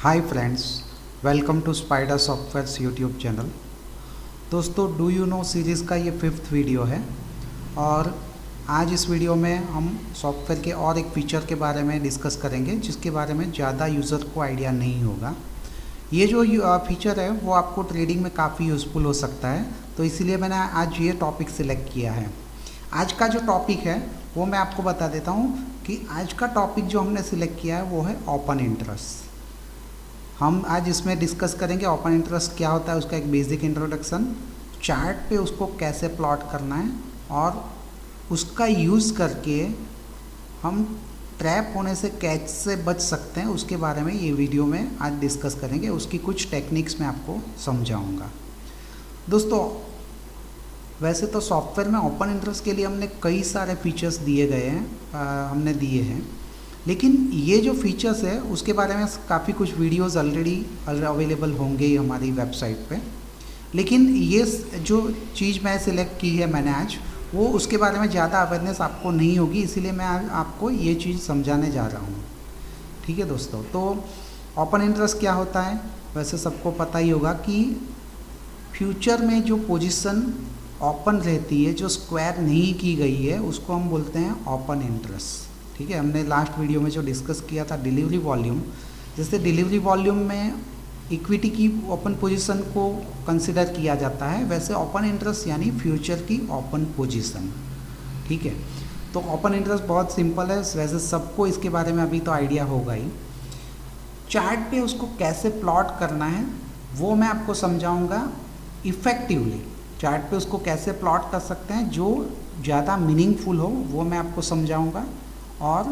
Hi friends, welcome to spider softwares YouTube channel. दोस्तों, do you know series का ये 5th video है और आज इस वीडियो में हम सॉफ्टवेयर के और एक फ़ीचर के बारे में डिस्कस करेंगे जिसके बारे में ज़्यादा यूज़र को आइडिया नहीं होगा। ये जो फीचर है वो आपको ट्रेडिंग में काफ़ी यूज़फुल हो सकता है, तो इसीलिए मैंने आज ये टॉपिक सिलेक्ट किया है। आज का जो टॉपिक है वो मैं आपको बता देता हूँ कि आज का टॉपिक जो हमने सिलेक्ट किया है वो है ओपन इंटरेस्ट। हम आज इसमें डिस्कस करेंगे ओपन इंटरेस्ट क्या होता है, उसका एक बेसिक इंट्रोडक्शन, चार्ट पे उसको कैसे प्लॉट करना है और उसका यूज़ करके हम ट्रैप होने से कैसे बच सकते हैं उसके बारे में ये वीडियो में आज डिस्कस करेंगे। उसकी कुछ टेक्निक्स मैं आपको समझाऊंगा। दोस्तों, वैसे तो सॉफ्टवेयर में ओपन इंटरेस्ट के लिए हमने कई सारे फीचर्स दिए गए हैं, लेकिन ये जो फीचर्स है उसके बारे में काफ़ी कुछ वीडियोस ऑलरेडी अवेलेबल होंगे ही हमारी वेबसाइट पे। लेकिन ये जो चीज़ मैं सिलेक्ट की है मैंने आज, वो उसके बारे में ज़्यादा अवेयरनेस आपको नहीं होगी, इसीलिए मैं आज आपको ये चीज़ समझाने जा रहा हूँ। ठीक है दोस्तों, तो ओपन इंटरेस्ट क्या होता है? वैसे सबको पता ही होगा कि फ्यूचर में जो पोजीशन ओपन रहती है, जो स्क्वायर नहीं की गई है, उसको हम बोलते हैं ओपन इंटरेस्ट। ठीक है, हमने लास्ट वीडियो में जो डिस्कस किया था डिलीवरी वॉल्यूम, जैसे डिलीवरी वॉल्यूम में इक्विटी की ओपन पोजीशन को कंसिडर किया जाता है, वैसे ओपन इंटरेस्ट यानी फ्यूचर की ओपन पोजीशन। ठीक है, तो ओपन इंटरेस्ट बहुत सिंपल है, वैसे सबको इसके बारे में अभी तो आइडिया होगा ही। चार्ट पे उसको कैसे प्लॉट करना है वो मैं आपको समझाऊंगा इफ़ेक्टिवली। चार्ट पे उसको कैसे प्लॉट कर सकते हैं जो ज़्यादा मीनिंगफुल हो वो मैं आपको समझाऊंगा और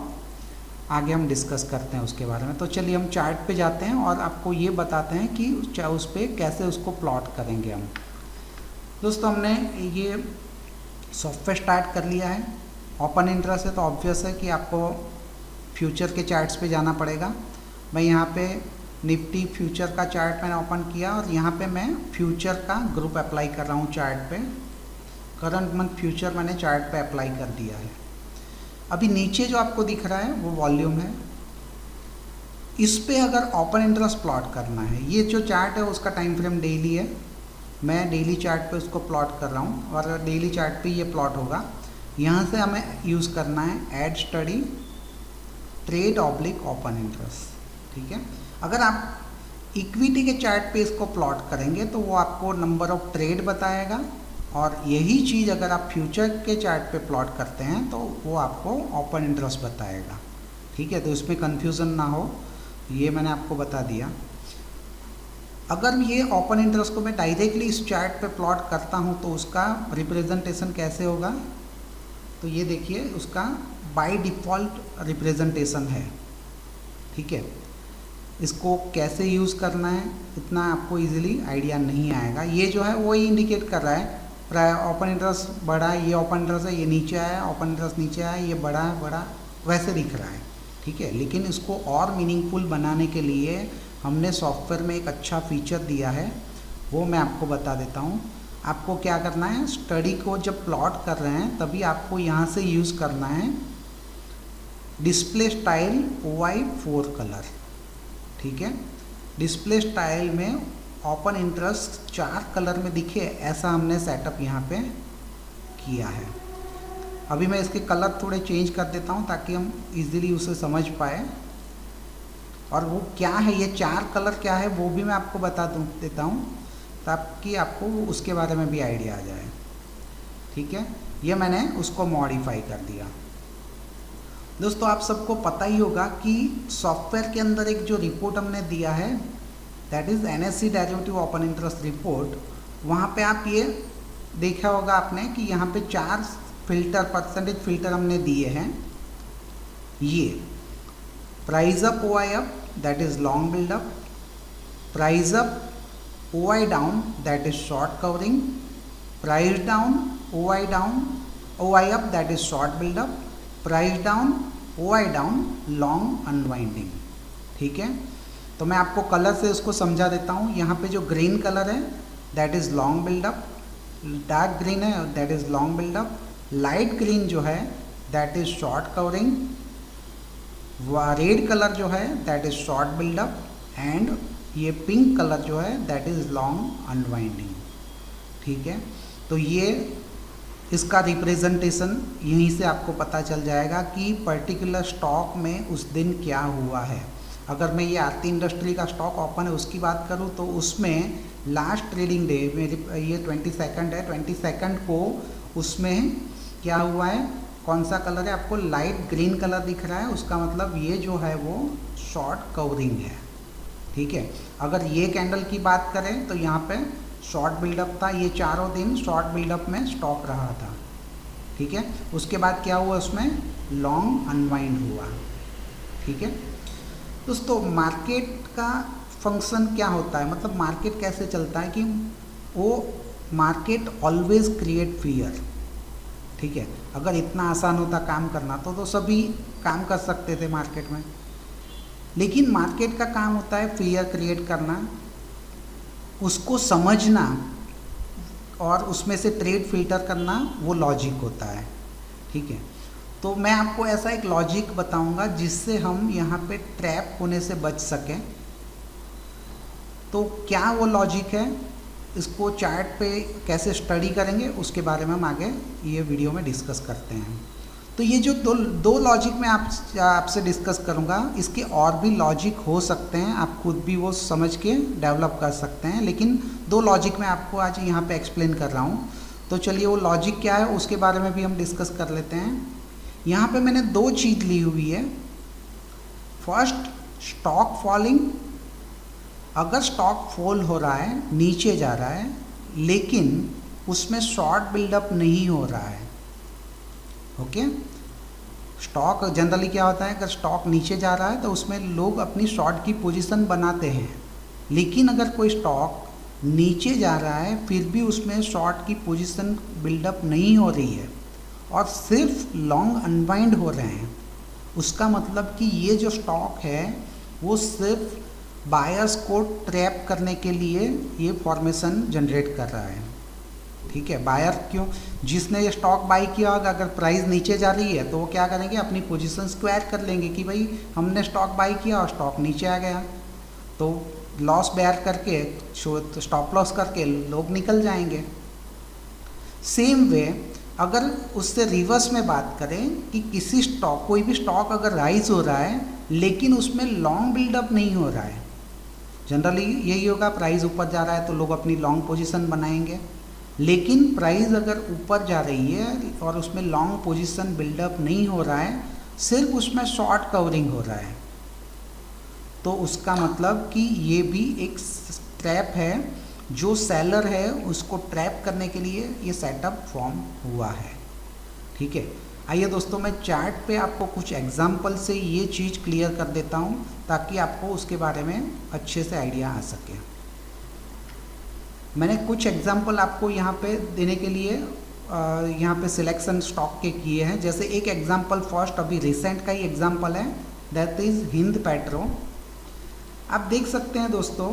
आगे हम डिस्कस करते हैं उसके बारे में। तो चलिए हम चार्ट पे जाते हैं और आपको ये बताते हैं कि उस पर कैसे उसको प्लॉट करेंगे हम। दोस्तों, हमने ये सॉफ्टवेयर स्टार्ट कर लिया है। ओपन इंटरेस्ट है तो ऑब्वियस है कि आपको फ्यूचर के चार्ट्स पे जाना पड़ेगा। मैं यहाँ पे निफ्टी फ्यूचर का चार्ट मैंने ओपन किया और यहाँ पे मैं फ्यूचर का ग्रुप अप्लाई कर रहा हूँ चार्ट पे। करंट मंथ फ्यूचर मैंने चार्ट पे अप्लाई कर दिया है। अभी नीचे जो आपको दिख रहा है वो वॉल्यूम है। इस पे अगर ओपन इंटरेस्ट प्लॉट करना है, ये जो चार्ट है उसका टाइम फ्रेम डेली है, मैं डेली चार्ट पे उसको प्लॉट कर रहा हूँ और डेली चार्ट पे ये प्लॉट होगा। यहाँ से हमें यूज़ करना है add study trade oblique open interest. ठीक है, अगर आप इक्विटी के चार्ट पे इसको प्लॉट करेंगे तो वो आपको नंबर ऑफ ट्रेड बताएगा, और यही चीज़ अगर आप फ्यूचर के चार्ट पे प्लॉट करते हैं तो वो आपको ओपन इंटरेस्ट बताएगा। ठीक है, तो इसमें कंफ्यूजन ना हो, ये मैंने आपको बता दिया। अगर ये ओपन इंटरेस्ट को मैं डायरेक्टली इस चार्ट पे प्लॉट करता हूँ तो उसका रिप्रेजेंटेशन कैसे होगा? तो ये देखिए, उसका बाय डिफ़ॉल्ट रिप्रेजेंटेशन है। ठीक है, इसको कैसे यूज़ करना है इतना आपको इजीली आइडिया नहीं आएगा। ये जो है वो ही इंडिकेट कर रहा है ओपन इंटरेस्ट बढ़ा, ये ओपन इंटरेस्ट है, ये नीचे आया, ओपन इंटरेस्ट नीचे आया, ये बढ़ा बढ़ा वैसे दिख रहा है। ठीक है, लेकिन इसको और मीनिंगफुल बनाने के लिए हमने सॉफ्टवेयर में एक अच्छा फीचर दिया है, वो मैं आपको बता देता हूँ। आपको क्या करना है, स्टडी को जब प्लॉट कर रहे हैं तभी आपको यहाँ से यूज़ करना है डिस्प्ले स्टाइल OI4 कलर। ठीक है, डिस्प्ले स्टाइल में ओपन इंटरेस्ट 4 कलर में दिखे ऐसा हमने सेटअप यहाँ पे किया है। अभी मैं इसके कलर थोड़े चेंज कर देता हूँ ताकि हम इजीली उसे समझ पाए। और वो क्या है, ये 4 कलर क्या है वो भी मैं आपको बता देता हूँ ताकि आपको उसके बारे में भी आइडिया आ जाए। ठीक है, ये मैंने उसको मॉडिफाई कर दिया। दोस्तों, आप सबको पता ही होगा कि सॉफ्टवेयर के अंदर एक जो रिपोर्ट हमने दिया है that is NSE derivative open interest report, वहाँ पे आप ये देखा होगा आपने कि यहाँ पे 4 फिल्टर परसेंटेज फिल्टर हमने दिए हैं। ये price up OI up that is long buildup, price up OI down that is short covering, price down OI up that is short buildup, price down OI down long unwinding. ठीक है, तो मैं आपको colour से उसको समझा देता हूँ। यहाँ पे जो ग्रीन कलर है that is long buildup, dark green है that is long buildup, light green जो है that is short covering, red colour जो है that is short buildup, and ये पिंक कलर जो है दैट इज़ लॉन्ग अनवाइंडिंग। ठीक है, तो ये इसका रिप्रेजेंटेशन यहीं से आपको पता चल जाएगा कि पर्टिकुलर स्टॉक में उस दिन क्या हुआ है। अगर मैं ये आरती इंडस्ट्री का स्टॉक ओपन है उसकी बात करूँ तो उसमें लास्ट ट्रेडिंग डे मेरी ये 22 है, 22 को उसमें क्या हुआ है, कौन सा कलर है, आपको लाइट ग्रीन कलर दिख रहा है, उसका मतलब ये जो है वो शॉर्ट कवरिंग है। ठीक है, अगर ये कैंडल की बात करें तो यहाँ पे शॉर्ट बिल्डअप था, ये चारों दिन शॉर्ट बिल्डअप में स्टॉक रहा था। ठीक है, उसके बाद क्या हुआ, उसमें लॉन्ग अनवाइंड हुआ। ठीक है दोस्तों, मार्केट का फंक्शन क्या होता है, मतलब मार्केट कैसे चलता है कि वो मार्केट ऑलवेज क्रिएट फियर। ठीक है, अगर इतना आसान होता काम करना तो सभी काम कर सकते थे मार्केट में, लेकिन मार्केट का काम होता है फियर क्रिएट करना, उसको समझना और उसमें से ट्रेड फिल्टर करना, वो लॉजिक होता है। ठीक है, तो मैं आपको ऐसा एक लॉजिक बताऊंगा जिससे हम यहाँ पे ट्रैप होने से बच सकें। तो क्या वो लॉजिक है, इसको चार्ट पे कैसे स्टडी करेंगे उसके बारे में हम आगे ये वीडियो में डिस्कस करते हैं। तो ये जो दो लॉजिक मैं आपसे डिस्कस करूँगा, इसके और भी लॉजिक हो सकते हैं, आप खुद भी वो समझ के डेवलप कर सकते हैं, लेकिन दो लॉजिक मैं आपको आज यहाँ पे एक्सप्लेन कर रहा हूँ। तो चलिए वो लॉजिक क्या है उसके बारे में भी हम डिस्कस कर लेते हैं। यहाँ पे मैंने दो चीज़ ली हुई है। फर्स्ट, स्टॉक फॉलिंग, अगर स्टॉक फॉल हो रहा है, नीचे जा रहा है, लेकिन उसमें शॉर्ट बिल्डअप नहीं हो रहा है। ओके, स्टॉक जनरली क्या होता है, अगर स्टॉक नीचे जा रहा है तो उसमें लोग अपनी शॉर्ट की पोजीशन बनाते हैं, लेकिन अगर कोई स्टॉक नीचे जा रहा है फिर भी उसमें शॉर्ट की पोजीशन बिल्डअप नहीं हो रही है और सिर्फ लॉन्ग अनवाइंड हो रहे हैं, उसका मतलब कि ये जो स्टॉक है वो सिर्फ बायर्स को ट्रैप करने के लिए ये फॉर्मेशन जनरेट कर रहा है। ठीक है, बायर क्यों, जिसने ये स्टॉक बाई किया होगा, अगर प्राइस नीचे जा रही है तो वो क्या करेंगे, अपनी पोजीशन स्क्वायर कर लेंगे कि भाई हमने स्टॉक बाई किया और स्टॉक नीचे आ गया, तो लॉस बेयर करके स्टॉप लॉस करके लोग निकल जाएंगे। सेम वे अगर उससे रिवर्स में बात करें कि किसी स्टॉक, कोई भी स्टॉक अगर राइज हो रहा है लेकिन उसमें लॉन्ग बिल्डअप नहीं हो रहा है, जनरली यही होगा, प्राइस ऊपर जा रहा है तो लोग अपनी लॉन्ग पोजीशन बनाएंगे, लेकिन प्राइस अगर ऊपर जा रही है और उसमें लॉन्ग पोजीशन बिल्डअप नहीं हो रहा है, सिर्फ उसमें शॉर्ट कवरिंग हो रहा है, तो उसका मतलब कि ये भी एक ट्रैप है, जो सेलर है उसको ट्रैप करने के लिए ये सेटअप फॉर्म हुआ है। ठीक है, आइए दोस्तों मैं चार्ट पे आपको कुछ एग्जाम्पल से ये चीज़ क्लियर कर देता हूँ ताकि आपको उसके बारे में अच्छे से आइडिया आ सके। मैंने कुछ एग्जाम्पल आपको यहाँ पे देने के लिए यहाँ पे सिलेक्शन स्टॉक के किए हैं। जैसे एक एग्जाम्पल फर्स्ट अभी रिसेंट का ही एग्जाम्पल है, दैट इज़ हिंद पेट्रो। आप देख सकते हैं दोस्तों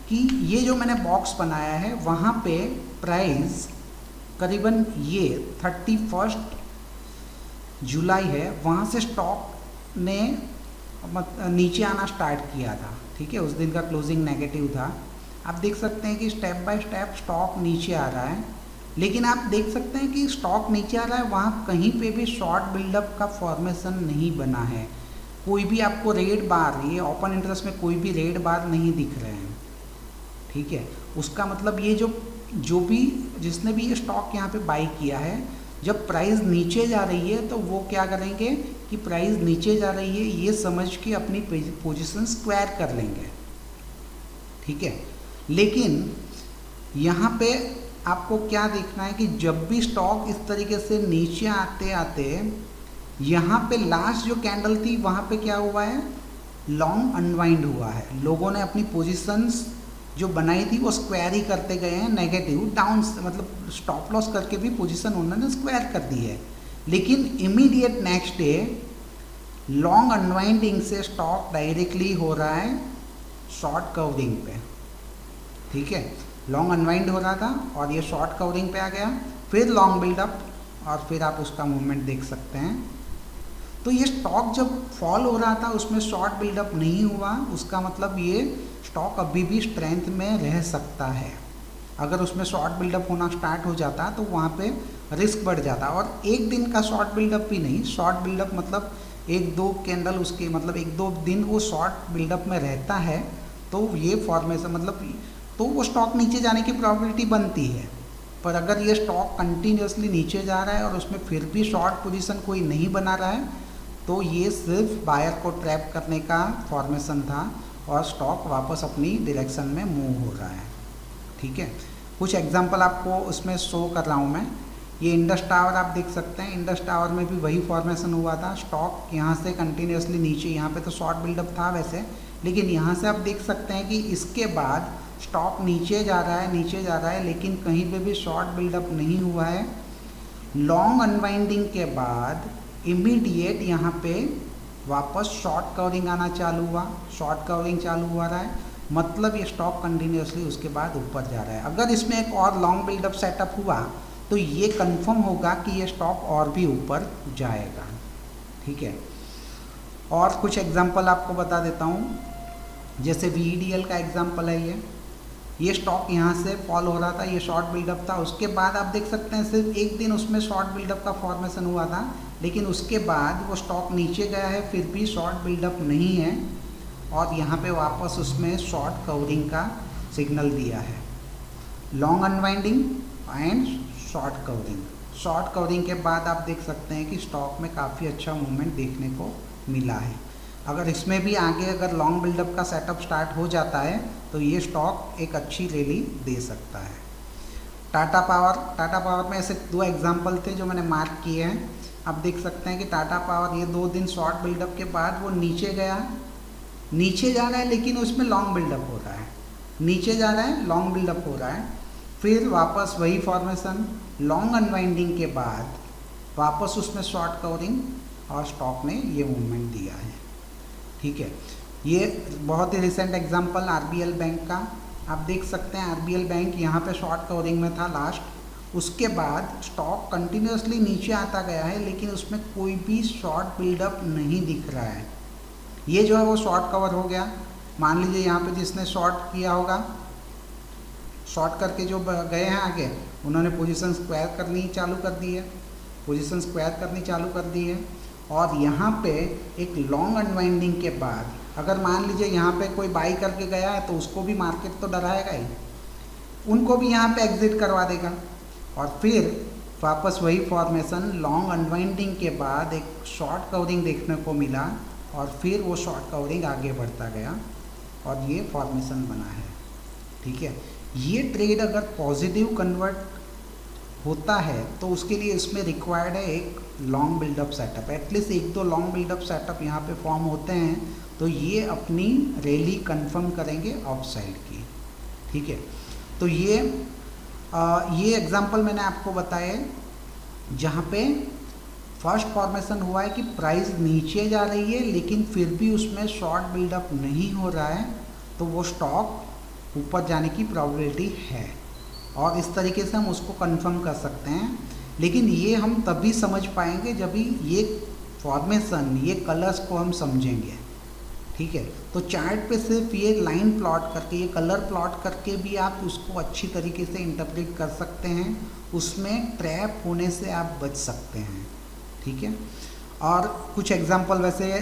कि ये जो मैंने बॉक्स बनाया है वहाँ पे प्राइस करीबन ये 31 जुलाई है, वहाँ से स्टॉक ने नीचे आना स्टार्ट किया था। ठीक है, उस दिन का क्लोजिंग नेगेटिव था। आप देख सकते हैं कि स्टेप बाय स्टेप स्टॉक नीचे आ रहा है, लेकिन आप देख सकते हैं कि स्टॉक नीचे आ रहा है, वहाँ कहीं पे भी शॉर्ट बिल्डअप का फॉर्मेशन नहीं बना है, कोई भी आपको रेड बार, ये ओपन इंटरेस्ट में कोई भी रेड बार नहीं दिख रहे हैं। ठीक है, उसका मतलब ये जो भी जिसने भी ये स्टॉक यहाँ पे बाई किया है, जब प्राइस नीचे जा रही है तो वो क्या करेंगे कि प्राइस नीचे जा रही है ये समझ के अपनी पोजीशन स्क्वायर कर लेंगे। ठीक है, लेकिन यहाँ पे आपको क्या देखना है कि जब भी स्टॉक इस तरीके से नीचे आते आते यहाँ पे लास्ट जो कैंडल थी वहाँ पे क्या हुआ है, लॉन्ग अनवाइंड हुआ है, लोगों ने अपनी पोजीशंस जो बनाई थी वो स्क्वायर ही करते गए हैं, नेगेटिव डाउन, मतलब स्टॉप लॉस करके भी पोजीशन उन्होंने स्क्वायर कर दी है, लेकिन immediate next day long unwinding से स्टॉक डायरेक्टली हो रहा है शॉर्ट कवरिंग पे। ठीक है, लॉन्ग अनवाइंड हो रहा था और ये शॉर्ट कवरिंग पे आ गया, फिर लॉन्ग बिल्डअप और फिर आप उसका मूवमेंट देख सकते हैं। तो ये स्टॉक जब फॉल हो रहा था उसमें शॉर्ट बिल्डअप नहीं हुआ, उसका मतलब ये स्टॉक अभी भी स्ट्रेंथ में रह सकता है। अगर उसमें शॉर्ट बिल्डअप होना स्टार्ट हो जाता तो वहाँ पे रिस्क बढ़ जाता। और एक दिन का शॉर्ट बिल्डअप भी नहीं, शॉर्ट बिल्डअप मतलब एक दो कैंडल उसके मतलब एक दो दिन वो शॉर्ट बिल्डअप में रहता है तो ये फॉर्मेशन मतलब तो वो स्टॉक नीचे जाने की प्रोबेबिलिटी बनती है। पर अगर ये स्टॉक कंटिन्यूसली नीचे जा रहा है और उसमें फिर भी शॉर्ट पोजीशन कोई नहीं बना रहा है तो ये सिर्फ बायर को ट्रैप करने का फॉर्मेशन था और स्टॉक वापस अपनी डायरेक्शन में मूव हो रहा है। ठीक है, कुछ एग्जांपल आपको उसमें शो कर रहा हूँ मैं। ये इंडस टावर आप देख सकते हैं, इंडस टावर में भी वही फॉर्मेशन हुआ था। स्टॉक यहाँ से कंटिन्यूसली नीचे, यहाँ पे तो शॉर्ट बिल्डअप था वैसे, लेकिन यहाँ से आप देख सकते हैं कि इसके बाद स्टॉक नीचे जा रहा है, नीचे जा रहा है, लेकिन कहीं पे भी शॉर्ट बिल्डअप नहीं हुआ है। लॉन्ग अनवाइंडिंग के बाद इमीडिएट यहाँ पे वापस शॉर्ट कवरिंग आना चालू हुआ, शॉर्ट कवरिंग चालू हुआ रहा है, मतलब ये स्टॉक कंटिन्यूसली उसके बाद ऊपर जा रहा है। अगर इसमें एक और लॉन्ग बिल्डअप सेटअप हुआ तो ये कंफर्म होगा कि ये स्टॉक और भी ऊपर जाएगा। ठीक है, और कुछ एग्जांपल आपको बता देता हूँ, जैसे VEDL का एग्जांपल है। ये स्टॉक यहाँ से फॉल हो रहा था, ये शॉर्ट बिल्डअप था, उसके बाद आप देख सकते हैं सिर्फ एक दिन उसमें शॉर्ट बिल्डअप का फॉर्मेशन हुआ था, लेकिन उसके बाद वो स्टॉक नीचे गया है, फिर भी शॉर्ट बिल्डअप नहीं है और यहाँ पे वापस उसमें शॉर्ट कवरिंग का सिग्नल दिया है। Long unwinding and short covering, short covering के बाद आप देख सकते हैं कि स्टॉक में काफ़ी अच्छा मूवमेंट देखने को मिला है। अगर इसमें भी आगे अगर लॉन्ग बिल्डअप का सेटअप स्टार्ट हो जाता है तो ये स्टॉक एक अच्छी रैली दे सकता है। टाटा पावर में ऐसे दो एग्जांपल थे जो मैंने मार्क किए हैं। आप देख सकते हैं कि टाटा पावर ये 2 दिन शॉर्ट बिल्डअप के बाद वो नीचे गया, नीचे जा रहा है लेकिन उसमें लॉन्ग बिल्डअप हो रहा है, नीचे जा रहा है लॉन्ग बिल्डअप हो रहा है, फिर वापस वही फॉर्मेशन, लॉन्ग अनवाइंडिंग के बाद वापस उसमें शॉर्ट कवरिंग और स्टॉक ने ये मूवमेंट दिया है। ठीक है, ये बहुत ही रिसेंट एग्जांपल RBL बैंक का आप देख सकते हैं। RBL बैंक यहाँ पे शॉर्ट कवरिंग में था लास्ट, उसके बाद स्टॉक कंटिन्यूसली नीचे आता गया है लेकिन उसमें कोई भी शॉर्ट बिल्डअप नहीं दिख रहा है। ये जो है वो शॉर्ट कवर हो गया। मान लीजिए यहाँ पे जिसने शॉर्ट किया होगा, शॉर्ट करके जो गए हैं आगे, उन्होंने पोजीशन स्क्वायर करनी चालू कर दी है, पोजीशन स्क्वायर करनी चालू कर दी है। और यहाँ पे एक लॉन्ग अनवाइंडिंग के बाद अगर मान लीजिए यहाँ पे कोई बाई करके गया है तो उसको भी मार्केट तो डराएगा ही, उनको भी यहाँ पे एग्जिट करवा देगा और फिर वापस वही फॉर्मेशन, लॉन्ग अनवाइंडिंग के बाद एक शॉर्ट कवरिंग देखने को मिला और फिर वो शॉर्ट कवरिंग आगे बढ़ता गया और ये फॉर्मेशन बना है। ठीक है, ये ट्रेड अगर पॉजिटिव कन्वर्ट होता है तो उसके लिए इसमें रिक्वायर्ड है एक long buildup setup, at least 1-2 long buildup setup यहाँ पे फॉर्म होते हैं तो ये अपनी रैली कंफर्म करेंगे अप साइड की। ठीक है, तो ये एग्जांपल मैंने आपको बताया जहाँ पे फर्स्ट फॉर्मेशन हुआ है कि प्राइस नीचे जा रही है लेकिन फिर भी उसमें शॉर्ट बिल्डअप नहीं हो रहा है तो वो स्टॉक ऊपर जाने की प्रोबेबिलिटी है और इस तरीके से हम उसको कंफर्म कर सकते हैं। लेकिन ये हम तभी समझ पाएंगे जब ये फॉर्मेशन, ये कलर्स को हम समझेंगे। ठीक है, तो चार्ट पे सिर्फ ये लाइन प्लॉट करके, ये कलर प्लॉट करके भी आप उसको अच्छी तरीके से इंटरप्रेट कर सकते हैं, उसमें ट्रैप होने से आप बच सकते हैं। ठीक है, और कुछ एग्जांपल वैसे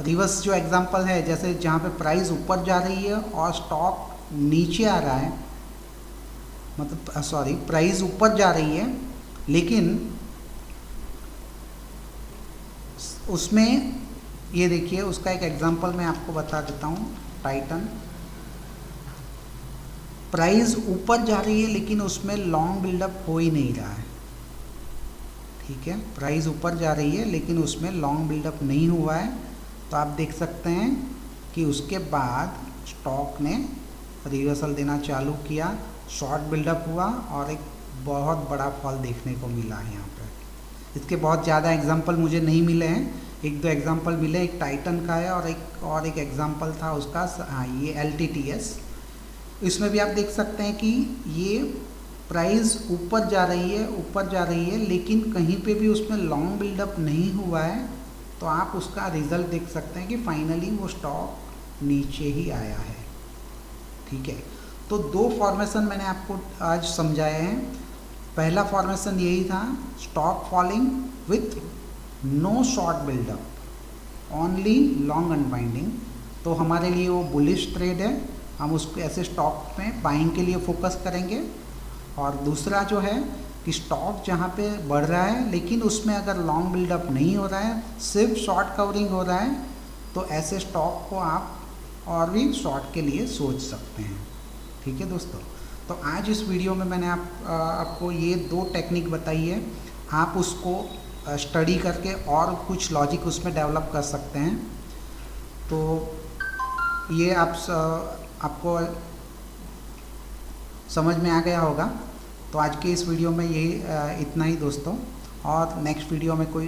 रिवर्स जो एग्जांपल है, जैसे जहाँ पे प्राइस ऊपर जा रही है और स्टॉक नीचे आ रहा है, मतलब सॉरी प्राइस ऊपर जा रही है लेकिन उसमें ये देखिए, उसका एक एग्जांपल मैं आपको बता देता हूँ। टाइटन प्राइस ऊपर जा रही है लेकिन उसमें लॉन्ग बिल्डअप हो ही नहीं रहा है। ठीक है, प्राइस ऊपर जा रही है लेकिन उसमें लॉन्ग बिल्डअप नहीं हुआ है, तो आप देख सकते हैं कि उसके बाद स्टॉक ने रिवर्सल देना चालू किया, शॉर्ट बिल्डअप हुआ और एक बहुत बड़ा फॉल देखने को मिला है यहाँ पे। इसके बहुत ज़्यादा एग्जांपल मुझे नहीं मिले हैं, 1-2 एग्जांपल मिले, एक टाइटन का है और एक एग्जांपल था उसका, हाँ ये LTTS। इसमें भी आप देख सकते हैं कि ये प्राइस ऊपर जा रही है लेकिन कहीं पे भी उसमें लॉन्ग बिल्डअप नहीं हुआ है तो आप उसका रिज़ल्ट देख सकते हैं कि फाइनली वो स्टॉक नीचे ही आया है। ठीक है, तो दो फॉर्मेशन मैंने आपको आज समझाए हैं। पहला फॉर्मेशन यही था, stock falling with no short buildup, only long unwinding. तो हमारे लिए वो बुलिश ट्रेड है, हम उसको ऐसे स्टॉक में बाइंग के लिए फोकस करेंगे। और दूसरा जो है कि स्टॉक जहाँ पे बढ़ रहा है लेकिन उसमें अगर लॉन्ग बिल्डअप नहीं हो रहा है, सिर्फ शॉर्ट कवरिंग हो रहा है, तो ऐसे स्टॉक को आप और भी शॉर्ट के लिए सोच सकते हैं। ठीक है दोस्तों, तो आज इस वीडियो में मैंने आपको ये दो टेक्निक बताई है। आप उसको स्टडी करके और कुछ लॉजिक उसमें डेवलप कर सकते हैं। तो ये आपको समझ में आ गया होगा। तो आज के इस वीडियो में यही इतना ही दोस्तों, और नेक्स्ट वीडियो में कोई